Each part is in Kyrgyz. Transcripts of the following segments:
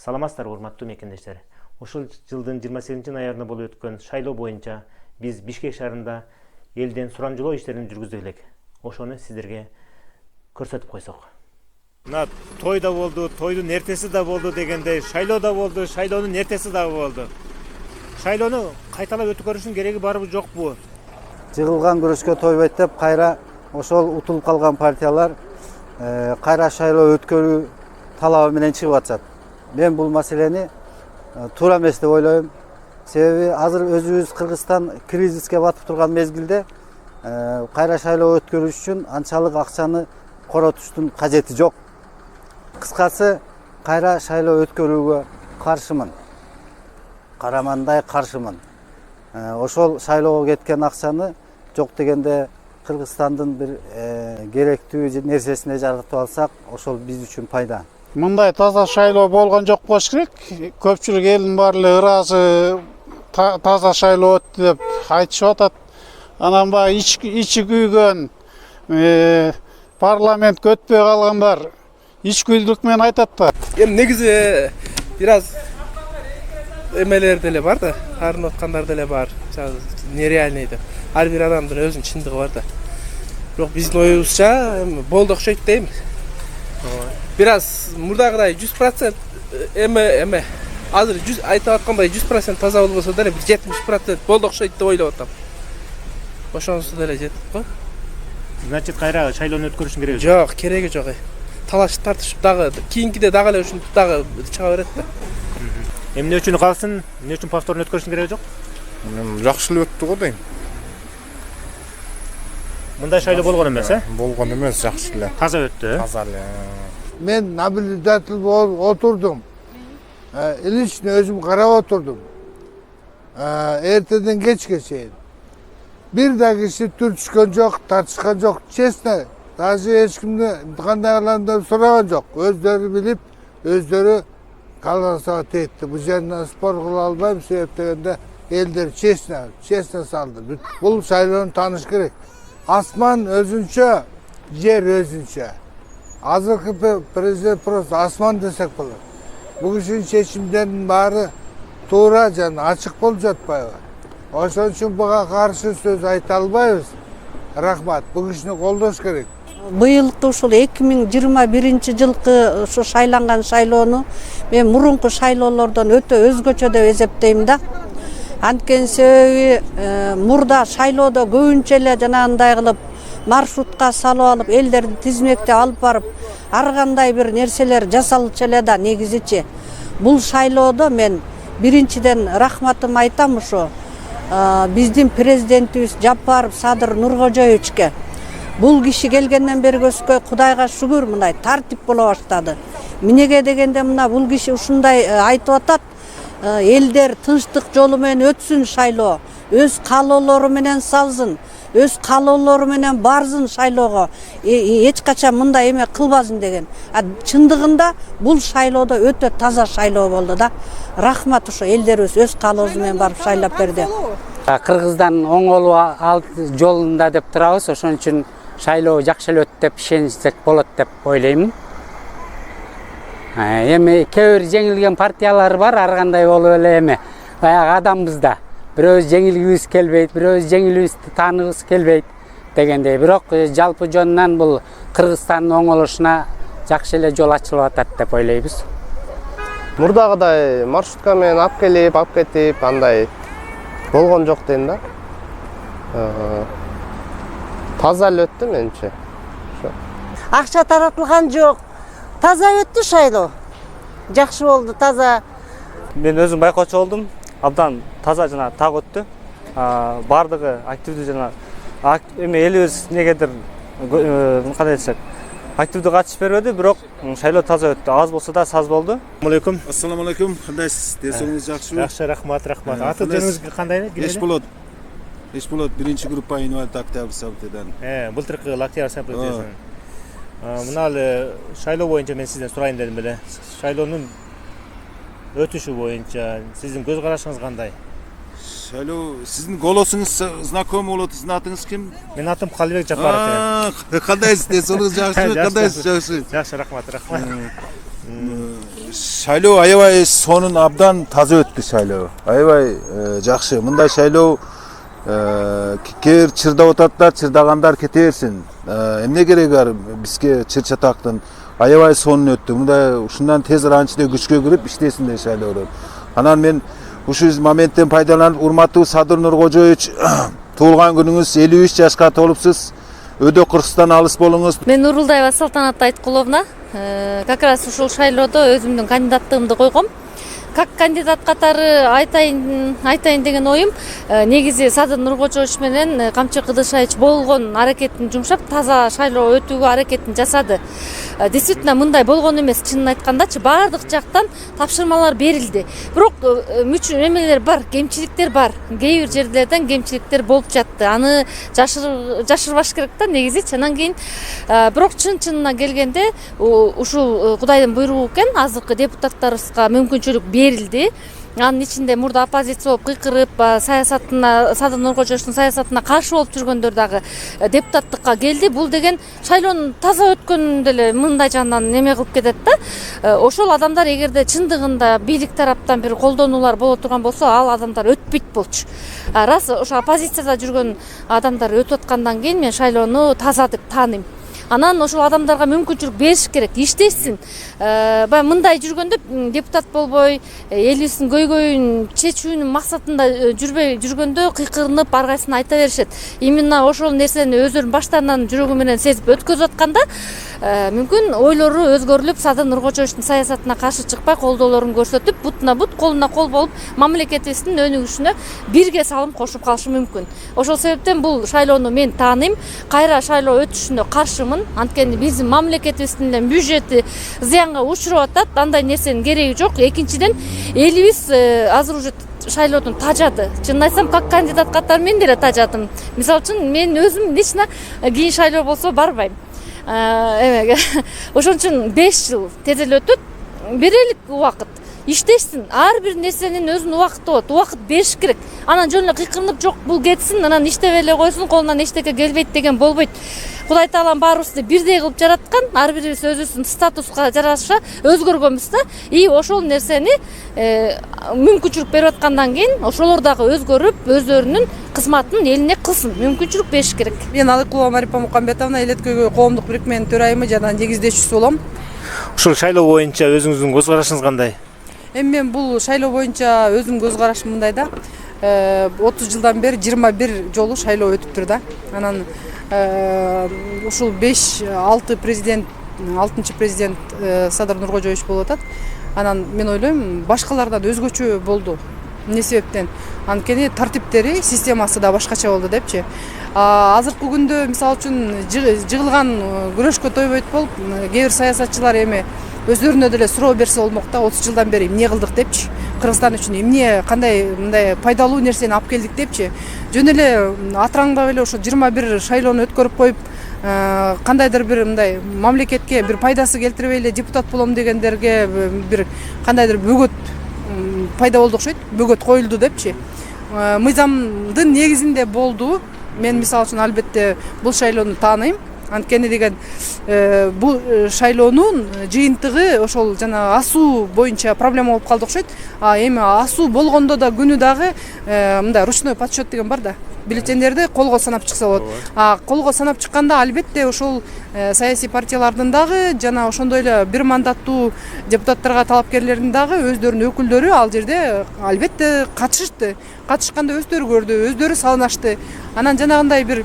Саламатсыздар, урматтуу мекендештер. Ушул жылдын 28-ноябрында болуп өткөн шайлоо боюнча биз Бишкек шаарында элден сурамжылоо иштерин жүргүздүк элек. Ошону сиздерге көрсөтүп койсок. Мына той да болду, тойдун эртеси да болду дегендей, шайлоо да болду, шайлоонун эртеси дагы болду. Шайлоону кайталап өткөрүшүнүн кереги барбы жокпу? Жыгылган күрөшкө тойбойт деп кайра ошол утулуп калган партиялар кайра шайлоо өткөрүү талабы менен чыгып атышат. Мен бул маселени туура эмес деп ойлойм. Себеби азыр өзүбүз Кыргызстан кризиске батып турган мезгилде кайра шайлоо өткөрүш үчүн анчалык акчаны коротуштун кажети жок. Кыскасы, кайра шайлоо өткөрүүгө каршымын. Карамандай каршымын. Ошол шайлоого кеткен акчаны жок дегенде Кыргызстандын бир керектүү нерсесине жаратып алсак, ошол биз үчүн пайда. Мындай таза шайлоо болгон жок болуш керек. Көпчүлүк элдин баары эле ыраазы таза шайлоо өттү деп айтышып атат. Анан баягы ичи күйгөн парламентке өтпөй калгандар ичкүйлүк менен айтат да. Эми негизи бир аз эмелер деле бар да, карынып аткандар деле бар. Нереальный деп. Ар бир адамдын өзүнүн чындыгы бар да. Бирок биздин оюбузча болду окшойт дейм. Бир аз мурдагыдай 100% эме азыр айтып аткандай 100% таза болбосо деле 70% болду окшойт деп ойлоп атам. Ошонусу деле жетип го. Значит, кайра шайлоону өткөрүшүн кереги жок, кереги жок. Талаш тартышып дагы кийинкиде дагы эле ушинтип дагы чыга берет да. Эмне үчүн калсын, эмне үчүн повторно өткөрүшүн кереги жок? Жакшы эле өттү го дейм. Мындай шайлоо болгон эмес, Болгон эмес, жакшы эле. Таза өттү. Таза эле. Men nabildatil болып oturdum. İlişini özüm karab oturdum. Erteden geçke şeyin. Bir de kişi türtüşken yok, tartışkan yok. Çesne. Taşı hiç kimde kandaylarında soragan yok. Özleri bilip, özleri kalırsa etti. Bu üzerinden spor kılı almayım sebeplerinde elleri çesne saldı. Bu sayıların tanış gerek. Asman özünçe, yer özünçe. Azırkı prezident prosu asman desek bulur. Bu kişinin seçimlerinin bari tuğra canı açık bol жатпайбы. Ошон үчүн буга каршы сөз айта албайбыз. Рахмат. Bu kişini колдош керек. Быйылкы ушул 2021-жылкы ушу шайланган шайлоону мен мурунку шайлоолордон өтө өзгөчө деп эсептейм да. Анткени себеби мурда шайлоодо көбүнчө эле жанагындай кылып маршрутка салып алып, элдерди тизмекте алып барып, ар кандай бир нерселер жасалчу эле да негизичи. Бул шайлоодо мен биринчиден рахматымды айтам ушу биздин президентибиз Жапаров Садыр Нуркожоевичке. Бул киши келгенден бери көзгө Кудайга шүгүр мындай тартип боло баштады. Эмнеге дегенде мына бул киши ушундай айтып атат. Элдер тынчтык жолу менен өтсүн шайлоо, өз каалоолору менен салсын, өз каалоолору менен барсын шайлоого, эч качан мындай эме кылбасын деген. Чындыгында бул шайлоодо өтө таза шайлоо болду да. Рахмат ошо элдерибиз өз каалоосу менен барып шайлап берди. Кыргыздан оңолуу жолунда деп турабыз, ошон үчүн шайлоо жакшы эле өттү деп ишенсек болот деп ойлойм. Эми кээ бир жеңилген партиялар бар, ар кандай болуп эле эми баягы адамбыз да. Бирөөбүз жеңилгибиз келбейт, бирөөбүз жеңилибизди тааныгыбыз келбейт дегендей. Бирок жалпы жонунан бул Кыргызстандын оңолушуна жакшы эле жол ачылып атат деп ойлойбуз. Мурдагыдай маршрутка менен алып келип, алып кетип, андай болгон жок дейм да. Таза эле өттү менимче. Акча таратылган жок. Таза өттү шайлоо. Жакшы болду, таза. Мен өзүм байкоочу болдум. Абдан таза жана так өттү. Бардыгы активдүү жана эми элибиз негедир кандай десек, активдүү катышып бербеди, бирок шайлоо таза өттү. Аз болсо да саз болду. Ассаламу алейкум. Кандайсыз? Десеңиз жакшыбы? Жакшы, рахмат. Аты жөнүңүз кандай? Эч болот. Биринчи группа инвалид Октябрь событиядан. Былтыркы Октябрь событиядан. Мына эле шайлоо боюнча мен сизден сурайын дедим эле. Шайлоонун өтүшү боюнча сиздин көз карашыңыз кандай? Шайлоо, сиздин голосуңуз знакомый болот, сиздин атыңыз ким? Менин атым Калыбек Жапаров. Кандайсыз? Десеңиз жакшыбы? Кандайсыз? Жакшы. Жакшы, рахмат. шайлоо аябай сонун абдан таза өттү шайлоо. Аябай жакшы. Мындай шайлоо кээ бир чырдап ататтар, чырдагандар кете берсин. Эмне кереги бар бизге чыр чатактын аябай сонун өттү. Мындай ушундан тез ранчыда күчкө кирип иштесиндей шайлоолор. Анан мен ушул моменттен пайдаланып, урматтуу Садыр Нуркожоевич, туулган күнүңүз 53 жашка толупсуз. Өдө Кыргызстан алыс болуңуз. Мен Нурулдаева Салтанат Айткуловна. Как раз ушул шайлоодо өзүмдүн кандидаттыгымды койгом. Как кандидат катары айтайын деген оюм, негизи Садыр Нуркожоевич менен Камчы Кыдышевич болгон аракетин жумшап, таза шайлоо өтүүгө аракетин жасады. Действительно мындай болгон эмес, чынын айткандачы баардык жактан тапшырмалар берилди. Бирок эмелер бар, кемчиликтер бар. Кээ бир жерлерден кемчиликтер болуп жатты. Аны жашырбаш керек да негизичи. Анан кийин бирок чын-чынына келгенде ушул Кудайдын буйругу экен, азыркы депутаттарыбызга мүмкүнчүлүк берилди. Анын ичинде мурда оппозиция болуп кыйкырып, саясатына, Садыр Нуркожоевичтин саясатына каршы болуп жүргөндөр дагы депутаттыкка келди. Бул деген шайлоонун таза өткөнүн деле мындай жагынан неме кылып кетет да. Ошол адамдар эгерде чындыгында бийлик тараптан бир колдонуулар боло турган болсо, ал адамдар өтпөйт болчу. Раз ошо оппозицияда жүргөн адамдар өтүп аткандан кийин мен шайлоону таза деп тааныйм. Анан ошол адамдарга мүмкүнчүлүк бериш керек, иштесин. Баягы мындай жүргөндө депутат болбой, элибиздин көйгөйүн чечүүнүн максатында жүрбөй жүргөндө кыйкырынып ар кайсына айта беришет. Именно ошол нерсени өздөрүнүн баштарынан жүрөгү менен сезип өткөзүп атканда мүмкүн ойлору өзгөрүлүп, Садыр Нуркожоевичтин саясатына каршы чыкпай, колдоолорун көрсөтүп, бутуна бут, колуна кол болуп, мамлекетибиздин өнүгүшүнө бирге салым кошуп калышы мүмкүн. Ошол себептен бул шайлоону мен тааныйм, кайра шайлоо өтүшүнө каршымын. Анткени биздин мамлекетибиздин бюджети зыянга учуруп атат. Андай нерсенин кереги жок. Экинчиден, элибиз азыр уже шайлоодон тажады. Чынын айтсам, как кандидат катары мен деле тажадым. Мисалы үчүн мен өзүм лично кийин шайлоо болсо барбайм. Ошон үчүн 5 жыл тезеле өтөт. Берелик убакыт. Иштешсин. Ар бир нерсенин өзүнүн убакыты болот. Убакыт бериш керек. Анан жөн эле кыйкырынып жок бул кетсин, анан иштеп эле койсун, колунан эчтеке келбейт деген болбойт. Кудай Таалам баарыбызды бирдей кылып жараткан, ар бирибиз өзүбүздүн статуска жараша өзгөргөнбүз да. И ошол нерсени мүмкүнчүлүк берип аткандан кийин ошолор дагы өзгөрүп, өздөрүнүн кызматын элине кылсын, мүмкүнчүлүк бериш керек. Мен Алыкулова Марипа Мукамбетовна, Элет көйгөй коомдук бирикменин төрайымы жана негиздешүүсү болом. Ушул шайлоо боюнча өзүңүздүн көз карашыңыз кандай? Эми мен бул шайлоо боюнча өзүмдүн көз карашым мындай да. 30 жылдан бери 21 жолу шайлоо өтүптүр да. Анан ушул 5-6 президент, 6-чы президент Садыр Нуркожоевич болуп атат. Анан мен ойлойм, башкалардан өзгөчө болду. Эмне себептен? Анткени тартиптери, системасы да башкача болду депчи. Азыркы күндө мисалы үчүн жыгылган күрөшкө тойбойт болуп, кээ бир саясатчылар эми өздөрүнө деле суроо берсе болмок да, 30 жылдан бери эмне кылдык депчи. Кыргызстан үчүн эмне, кандай мындай пайдалуу нерсени алып келдик депчи. Жөн эле атыраңдап эле ошо 21 шайлоону өткөрүп коюп, кандайдыр бир мындай мамлекетке бир пайдасы келтирбей эле депутат болом дегендерге бир кандайдыр бөгөт пайда болду окшойт, бөгөт коюлду депчи. Мыйзамдын негизинде болду. Мен мисалы үчүн албетте бул шайлоону тааныйм. Анткени деген бул шайлоонун жыйынтыгы ошол жана асуу боюнча проблема болуп калды окшойт. Эми асуу болгондо да күнү дагы мындай ручной подсчет деген бар да. Бюллетендерди колго санап чыкса болот. Колго санап чыкканда албетте ошол саясий партиялардын дагы жана ошондой эле бир мандаттуу депутаттарга талапкерлердин дагы өздөрүнүн өкүлдөрү ал жерде албетте катышышты. Катышканда өздөрү көрдү, өздөрү салынашты. Анан жанагындай бир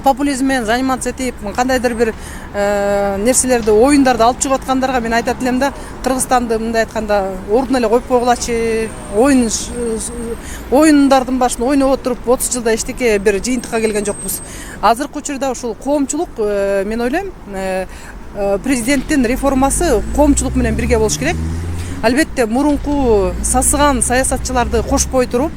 популизм менен заниматься этип, кандайдыр бир нерселерди, оюндарды алып чыгып аткандарга мен айтат элем да, Кыргызстанды мындай айтканда ордуна эле коюп койгулачы, оюндардын башын ойноп отуруп 30 жылда эчтеке бир жыйынтыкка келген жокпуз. Азыркы учурда ушул коомчулук, мен ойлойм, президенттин реформасы коомчулук менен бирге болуш керек. Албетте мурунку сасыган саясатчыларды кошпой туруп,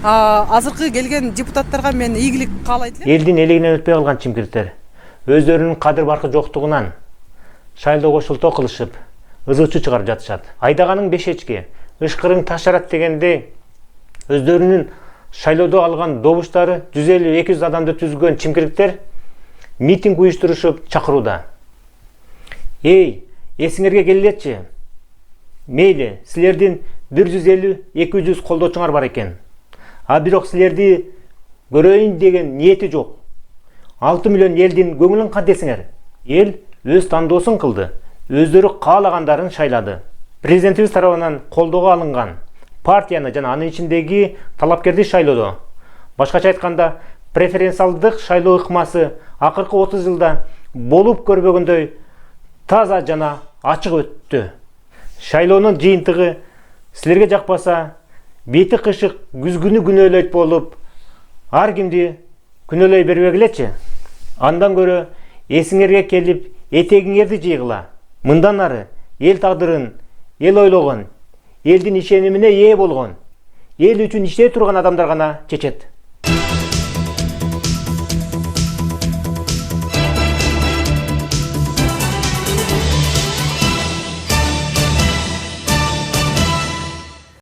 азыркы келген депутаттарга мен ийгилик каалайт элем. Элдин элегинен өтпөй калган чимкириктер өздөрүнүн кадыр баркы жоктугунан шайлоого шылтоо кылышып, ызгычуу чыгарып жатышат. Айдаганың бешечке, ышкырың ташарат дегенде өздөрүнүн шайлоодо алган добуштары 150-200 адамды түзгөн чимкириктер митинг уюштурушуп чакырууда. Эсиңерге келелечи. мейли силердин 150-200 колдоочуңар бар экен. А бирок силерди көрөйүн деген ниети жок. 6 миллион элдин көңүлүн кантесиңер? Эл өз тандоосун кылды, өздөрү каалагандарын шайлады. Президентибиз тарабынан колдоого алынган партияны жана анын ичиндеги талапкерди шайлоодо, башкача айтканда, преференциалдык шайлоо ыкмасы акыркы 30 жылда болуп көрбөгөндөй таза жана ачык өттү. Шайлоонун жыйынтыгы силерге жакпаса, бети кышык күзгүнү күнөөлөйт болуп, ар кимди күнөөлөй бербегилечи. Андан көрө эсиңерге келип, этегиңерди жыйгыла. Мындан ары эл тагдырын эл ойлогон, элдин ишенимине ээ болгон, эл үчүн иштей турган адамдар гана чечет.